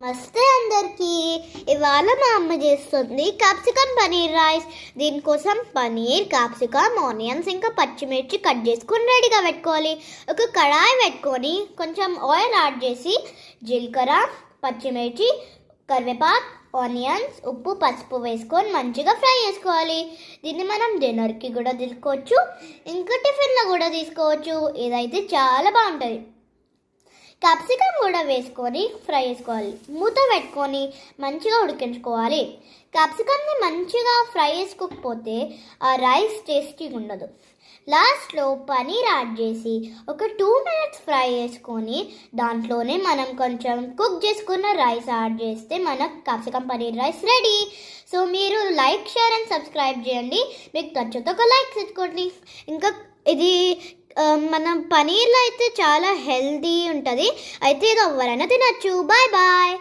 నమస్తే అందరికీ. ఇవాళ మా అమ్మ చేస్తుంది క్యాప్సికమ్ పనీర్ రైస్. దీనికోసం పనీర్, క్యాప్సికమ్, ఆనియన్స్ ఇంకా పచ్చిమిర్చి కట్ చేసుకొని రెడీగా పెట్టుకోవాలి. ఒక కడాయి పెట్టుకొని కొంచెం ఆయిల్ యాడ్ చేసి జీలకర్ర, పచ్చిమిర్చి, కరివేపాకు, ఆనియన్స్, ఉప్పు, పసుపు వేసుకొని మంచిగా ఫ్రై చేసుకోవాలి. దీన్ని మనం డిన్నర్కి కూడా తీసుకోవచ్చు, ఇంకా టిఫిన్లో కూడా తీసుకోవచ్చు. ఇదైతే చాలా బాగుంటుంది. క్యాప్సికమ్ కూడా వేసుకొని ఫ్రై చేసుకోవాలి. మూత పెట్టుకొని మంచిగా ఉడికించుకోవాలి. క్యాప్సికమ్ని మంచిగా ఫ్రై చేసుకోకపోతే ఆ రైస్ టేస్టీగా ఉండదు. లాస్ట్లో పనీర్ యాడ్ చేసి ఒక 2 minutes ఫ్రై చేసుకొని దాంట్లోనే మనం కొంచెం కుక్ చేసుకున్న రైస్ యాడ్ చేస్తే మన capsicum paneer rice ready. So మీరు లైక్, షేర్ అండ్ సబ్స్క్రైబ్ చేయండి. మీకు నచ్చితే ఒక లైక్ తెచ్చుకోండి. ఇంకా ఇది మన పనీర్లో అయితే చాలా హెల్దీ ఉంటుంది. అయితే ఇది ఎవరైనా తినచ్చు. Bye bye.